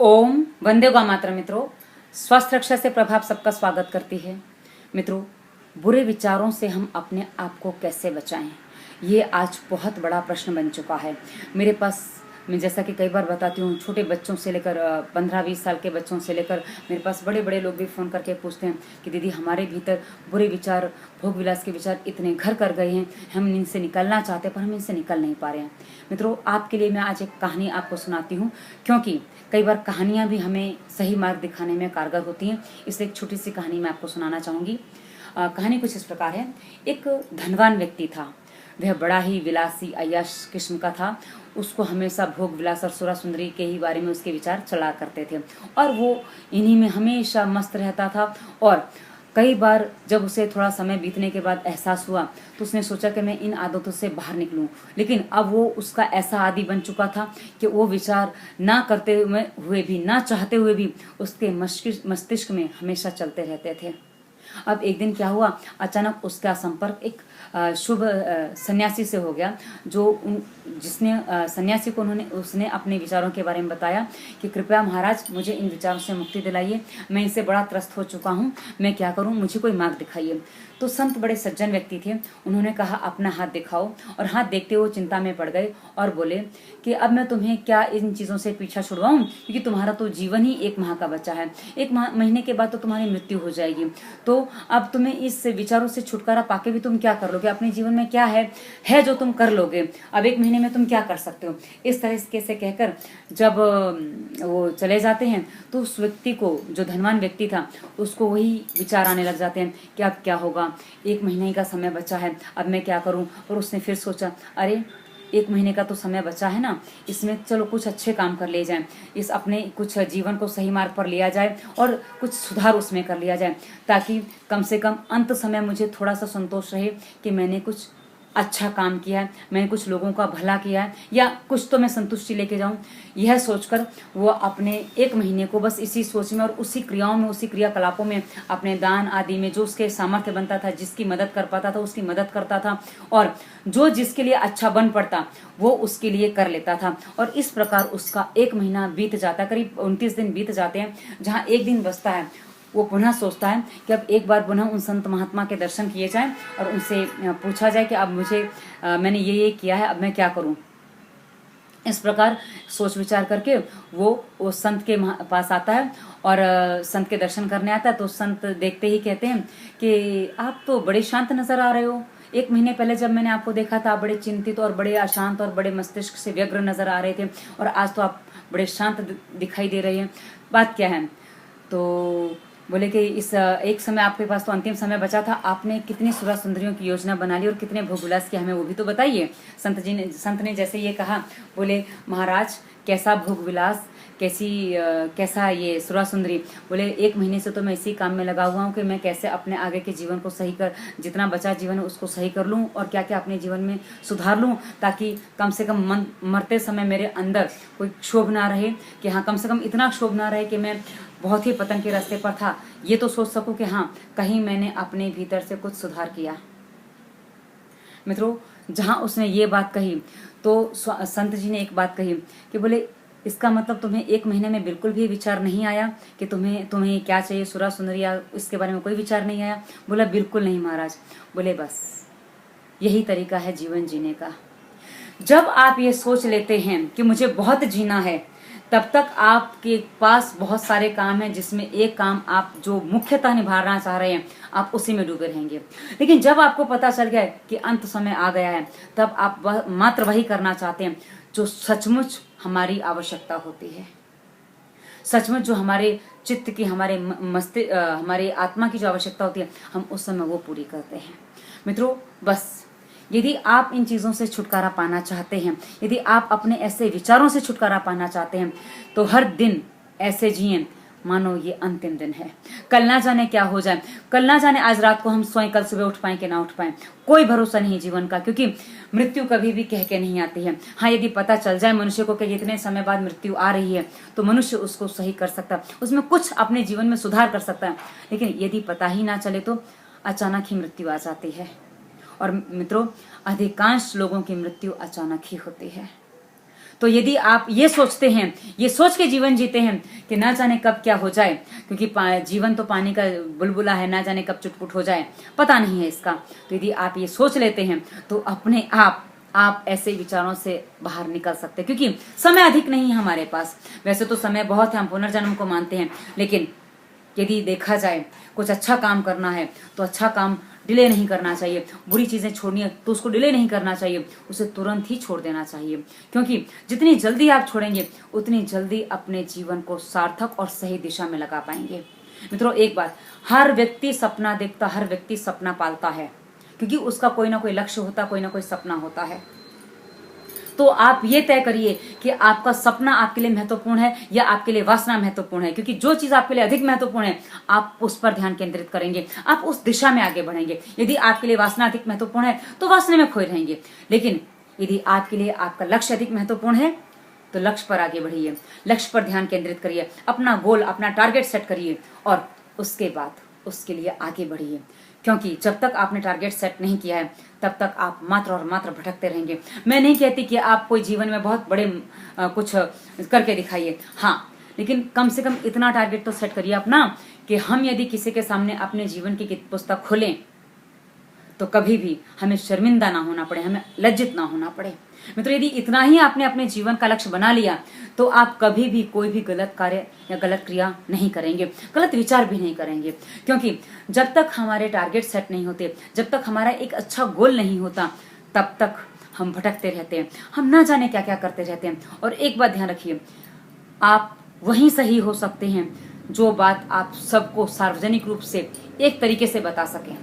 ओम वंदे गौ मातरम। मित्रों, स्वास्थ्य रक्षा से प्रभाव सबका स्वागत करती है। मित्रों, बुरे विचारों से हम अपने आप को कैसे बचाएं, ये आज बहुत बड़ा प्रश्न बन चुका है मेरे पास। मैं जैसा कि कई बार बताती हूँ, छोटे बच्चों से लेकर 15-20 साल के बच्चों से लेकर मेरे पास बड़े बड़े लोग भी फ़ोन करके पूछते हैं कि दीदी, हमारे भीतर बुरे विचार, भोग विलास के विचार इतने घर कर गए हैं, हम इनसे निकलना चाहते हैं पर हम इनसे निकल नहीं पा रहे हैं। मित्रों, आपके लिए मैं आज एक कहानी आपको सुनाती हूँ, क्योंकि कई बार कहानियाँ भी हमें सही मार्ग दिखाने में कारगर होती हैं। इसलिए एक छोटी सी कहानी मैं आपको सुनाना चाहूँगी। कहानी कुछ इस प्रकार है। एक धनवान व्यक्ति था। वह बड़ा ही विलासी अय्याश किस्म का था। उसको हमेशा भोग विलास और सुरा सुंदरी के ही बारे में उसके विचार चला करते थे और वो इन्हीं में हमेशा मस्त रहता था। और कई बार जब उसे थोड़ा समय बीतने के बाद एहसास हुआ तो उसने सोचा कि मैं इन आदतों से बाहर निकलूं, लेकिन अब वो उसका ऐसा आदी बन चुका था कि वो विचार ना करते हुए भी, ना चाहते हुए भी उसके मस्तिष्क में हमेशा चलते रहते थे। अब एक दिन क्या हुआ, अचानक उसका संपर्क एक शुभ सन्यासी से हो गया, जिसने सन्यासी को उसने अपने विचारों के बारे में बताया कि कृपया महाराज, मुझे इन विचारों से मुक्ति दिलाइए, मैं इनसे बड़ा त्रस्त हो चुका हूँ, मैं क्या करूँ, मुझे कोई मार्ग दिखाइए। तो संत बड़े सज्जन व्यक्ति थे, उन्होंने कहा अपना हाथ दिखाओ। और हाथ देखते वो चिंता में पड़ गए और बोले कि अब मैं तुम्हें क्या इन चीज़ों से पीछा छुड़वाऊं, क्योंकि तुम्हारा तो जीवन ही 1 माह का बचा है, 1 महीने के बाद तो तुम्हारी मृत्यु हो जाएगी। तो अब तुम्हें इस विचारों से छुटकारा पाके भी तुम क्या कर लोगे, अपने जीवन में क्या है जो तुम कर लोगे, अब 1 महीने में तुम क्या कर सकते हो। इस तरीके से कहकर जब वो चले जाते हैं तो उस व्यक्ति को, जो धनवान व्यक्ति था, उसको वही विचार आने लग जाते हैं कि अब क्या होगा, 1 महीने का समय बचा है, अब मैं क्या करूं। और उसने फिर सोचा, अरे 1 महीने का तो समय बचा है ना, इसमें चलो कुछ अच्छे काम कर लिए जाएं, इस अपने कुछ जीवन को सही मार्ग पर लिया जाए और कुछ सुधार उसमें कर लिया जाए, ताकि कम से कम अंत समय मुझे थोड़ा सा संतोष रहे कि मैंने कुछ अच्छा काम किया है, मैंने कुछ लोगों का भला किया है, या कुछ तो मैं संतुष्टि लेके जाऊं। यह सोचकर वो अपने 1 महीने को बस इसी सोच में और उसी क्रियाओं में, उसी क्रियाकलापों में, अपने दान आदि में जो उसके सामर्थ्य बनता था, जिसकी मदद कर पाता था उसकी मदद करता था, और जो जिसके लिए अच्छा बन पड़ता वो उसके लिए कर लेता था। और इस प्रकार उसका 1 महीना बीत जाता, करीब 29 दिन बीत जाते हैं। जहाँ 1 दिन बचता है, वो पुनः सोचता है कि अब एक बार पुनः उन संत महात्मा के दर्शन किए जाएं और उनसे पूछा जाए कि अब मैंने ये किया है, अब मैं क्या करूं। इस प्रकार सोच विचार करके वो संत के पास आता है और संत के दर्शन करने आता है। तो संत देखते ही कहते हैं कि आप तो बड़े शांत नजर आ रहे हो, 1 महीने पहले जब मैंने आपको देखा था आप बड़े चिंतित और बड़े अशांत और बड़े मस्तिष्क से व्यग्र नजर आ रहे थे, और आज तो आप बड़े शांत दिखाई दे रहे हैं, बात क्या है। तो बोले कि इस एक समय आपके पास तो अंतिम समय बचा था, आपने कितनी सुरा सुंदरियों की योजना बना ली और कितने भोगविलास किए, हमें वो भी तो बताइए। संत ने जैसे ये कहा, बोले महाराज, कैसा भोगविलास, कैसा ये सुरा सुंदरी। बोले 1 महीने से तो मैं इसी काम में लगा हुआ हूँ कि मैं कैसे अपने आगे के जीवन को सही कर, जितना बचा जीवन है उसको सही कर लूँ और क्या क्या अपने जीवन में सुधार लूँ, ताकि कम से कम मरते समय मेरे अंदर कोई क्षोभ ना रहे, कि हाँ, कम से कम इतना क्षोभ ना रहे कि मैं बहुत ही पतन के रास्ते पर था, ये तो सोच सकूं कि हाँ, कहीं मैंने अपने भीतर से कुछ सुधार किया। मित्रों, जहां उसने ये बात कही तो संत जी ने एक बात कही कि बोले, इसका मतलब तुम्हें 1 महीने में बिल्कुल भी विचार नहीं आया कि तुम्हें क्या चाहिए, सुरा सुंदरी या इसके बारे में कोई विचार नहीं आया। बोला बिल्कुल नहीं महाराज। बोले बस यही तरीका है जीवन जीने का। जब आप ये सोच लेते हैं कि मुझे बहुत जीना है, तब तक आपके पास बहुत सारे काम हैं, जिसमें एक काम आप जो मुख्यतः निभाना चाह रहे हैं, आप उसी में डूबे रहेंगे। लेकिन जब आपको पता चल गया कि अंत समय आ गया है, तब आप मात्र वही करना चाहते हैं जो सचमुच हमारी आवश्यकता होती है, सचमुच जो हमारे चित्त की, हमारे आत्मा की जो आवश्यकता होती है, हम उस समय वो पूरी करते हैं। मित्रों, बस यदि आप इन चीजों से छुटकारा पाना चाहते हैं, यदि आप अपने ऐसे विचारों से छुटकारा पाना चाहते हैं, तो हर दिन ऐसे जिए मानो ये अंतिम दिन है, कल ना जाने क्या हो जाए, कल ना जाने आज रात को हम सोएं, कल सुबह उठ पाए कि ना उठ पाए, कोई भरोसा नहीं जीवन का, क्योंकि मृत्यु कभी भी कह के नहीं आती है। हाँ, यदि पता चल जाए मनुष्य को कि इतने समय बाद मृत्यु आ रही है, तो मनुष्य उसको सही कर सकता है, उसमें कुछ अपने जीवन में सुधार कर सकता है। लेकिन यदि पता ही ना चले तो अचानक ही मृत्यु आ जाती है। और मित्रों, अधिकांश लोगों की मृत्यु अचानक ही होती है। तो यदि आप ये सोचते हैं, ये सोच के जीवन जीते हैं कि ना जाने कब क्या हो जाए, क्योंकि जीवन तो पानी का बुलबुला है, ना जाने कब चुटपुट हो जाए, पता नहीं है इसका। तो यदि आप ये सोच लेते हैं तो अपने आप ऐसे विचारों से बाहर निकल सकते हैं, क्योंकि समय अधिक नहीं है हमारे पास। वैसे तो समय बहुत है, हम पुनर्जन्म को मानते हैं, लेकिन यदि देखा जाए कुछ अच्छा काम करना है तो अच्छा काम डिले नहीं करना चाहिए। बुरी चीजें छोड़नी है तो उसको डिले नहीं करना चाहिए, उसे तुरंत ही छोड़ देना चाहिए, क्योंकि जितनी जल्दी आप छोड़ेंगे उतनी जल्दी अपने जीवन को सार्थक और सही दिशा में लगा पाएंगे। मित्रों, एक बात, हर व्यक्ति सपना देखता, हर व्यक्ति सपना पालता है, क्योंकि उसका कोई ना कोई लक्ष्य होता, कोई ना कोई सपना होता है। तो आप ये तय करिए कि आपका सपना आपके लिए महत्वपूर्ण है या आपके लिए वासना महत्वपूर्ण है, क्योंकि जो चीज आपके लिए अधिक महत्वपूर्ण है आप उस पर ध्यान केंद्रित करेंगे, आप उस दिशा में आगे बढ़ेंगे। यदि आपके लिए वासना अधिक महत्वपूर्ण है तो वासना में खोए रहेंगे, लेकिन यदि आपके लिए आपका लक्ष्य अधिक महत्वपूर्ण है तो लक्ष्य पर आगे बढ़िए, लक्ष्य पर ध्यान केंद्रित करिए, अपना गोल, अपना टारगेट सेट करिए और उसके बाद उसके लिए आगे बढ़िए। क्योंकि जब तक आपने टारगेट सेट नहीं किया है तब तक आप मात्र और मात्र भटकते रहेंगे। मैं नहीं कहती कि आप कोई जीवन में बहुत बड़े कुछ करके दिखाइए, हाँ, लेकिन कम से कम इतना टारगेट तो सेट करिए अपना कि हम यदि किसी के सामने अपने जीवन की पुस्तक खोलें तो कभी भी हमें शर्मिंदा ना होना पड़े, हमें लज्जित ना होना पड़े। मित्रों, यदि इतना ही आपने अपने जीवन का लक्ष्य बना लिया तो आप कभी भी कोई भी गलत कार्य या गलत क्रिया नहीं करेंगे, गलत विचार भी नहीं करेंगे, क्योंकि जब तक हमारे टारगेट सेट नहीं होते, जब तक हमारा एक अच्छा गोल नहीं होता, तब तक हम भटकते रहते हैं, हम ना जाने क्या क्या करते रहते हैं। और एक बात ध्यान रखिए, आप वहीं सही हो सकते हैं जो बात आप सबको सार्वजनिक रूप से एक तरीके से बता सकें,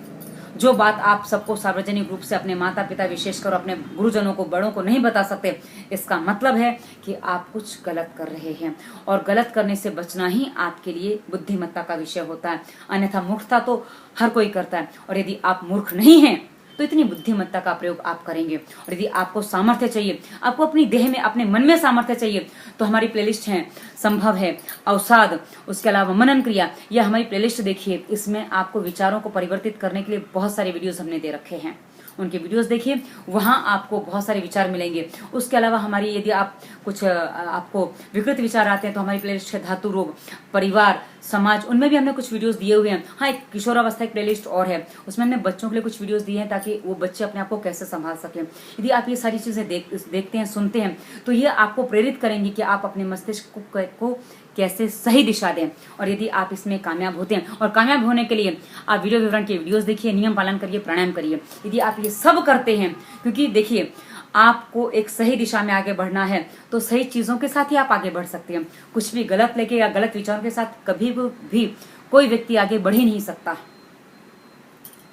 जो बात आप सबको सार्वजनिक रूप से अपने माता पिता विशेषकर अपने गुरुजनों को, बड़ों को नहीं बता सकते। इसका मतलब है कि आप कुछ गलत कर रहे हैं, और गलत करने से बचना ही आपके लिए बुद्धिमत्ता का विषय होता है, अन्यथा मूर्खता तो हर कोई करता है। और यदि आप मूर्ख नहीं हैं तो इतनी बुद्धिमत्ता का प्रयोग आप करेंगे। और यदि आपको सामर्थ्य चाहिए, आपको अपनी देह में, अपने मन में सामर्थ्य चाहिए, तो हमारी प्लेलिस्ट है संभव है, अवसाद, उसके अलावा मनन क्रिया, यह हमारी प्लेलिस्ट देखिए। इसमें आपको विचारों को परिवर्तित करने के लिए बहुत सारे वीडियोस हमने दे रखे हैं, उनके वीडियोस देखिए, वहां आपको बहुत सारे विचार मिलेंगे। उसके अलावा हमारी, यदि आप कुछ आपको विकृत विचार आते हैं तो हमारी प्लेलिस्ट है धातु रोग, परिवार, समाज, उनमें भी हमने कुछ वीडियोस दिए हुए हैं। हाँ, एक किशोरावस्था की प्लेलिस्ट और है, उसमें हमने बच्चों के लिए कुछ वीडियोस दिए हैं ताकि वो बच्चे अपने आप को कैसे संभाल सकें। यदि आप ये सारी चीजें देखते हैं, सुनते हैं, तो ये आपको प्रेरित करेंगे कि आप अपने मस्तिष्क को कैसे सही दिशा दें। और यदि आप इसमें कामयाब होते हैं, और कामयाब होने के लिए आप वीडियो विवरण के वीडियोस देखिए, नियम पालन करिए, प्राणायाम करिए। यदि आप ये सब करते हैं, क्योंकि देखिए आपको एक सही दिशा में आगे बढ़ना है तो सही चीजों के साथ ही आप आगे बढ़ सकते हैं। कुछ भी गलत लेके या गलत विचारों के साथ कभी भी कोई व्यक्ति आगे बढ़ ही नहीं सकता।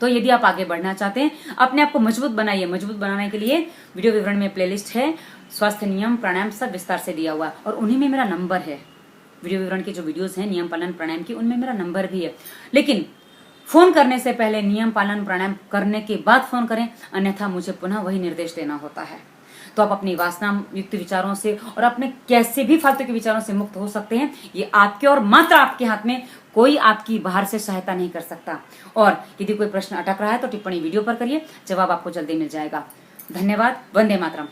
तो यदि आप आगे बढ़ना चाहते हैं, अपने आप को मजबूत बनाइए। मजबूत बनाने के लिए वीडियो विवरण में प्लेलिस्ट है, स्वास्थ्य, नियम, प्राणायाम सब विस्तार से दिया हुआ है, और उन्हीं में मेरा नंबर है। वीडियो विवरण के जो वीडियोस हैं नियम पालन प्राणायाम की, उनमें मेरा नंबर भी है। लेकिन फोन करने से पहले नियम पालन प्राणायाम करने के बाद फोन करें, अन्यथा मुझे पुनः वही निर्देश देना होता है। तो आप अपनी वासना युक्त विचारों से और अपने कैसे भी फालतू के विचारों से मुक्त हो सकते हैं। ये आपके और मात्र आपके हाथ में, कोई आपकी बाहर से सहायता नहीं कर सकता। और यदि कोई प्रश्न अटक रहा है तो टिप्पणी वीडियो पर करिए, जवाब आपको जल्दी मिल जाएगा। धन्यवाद। वंदे मातरम।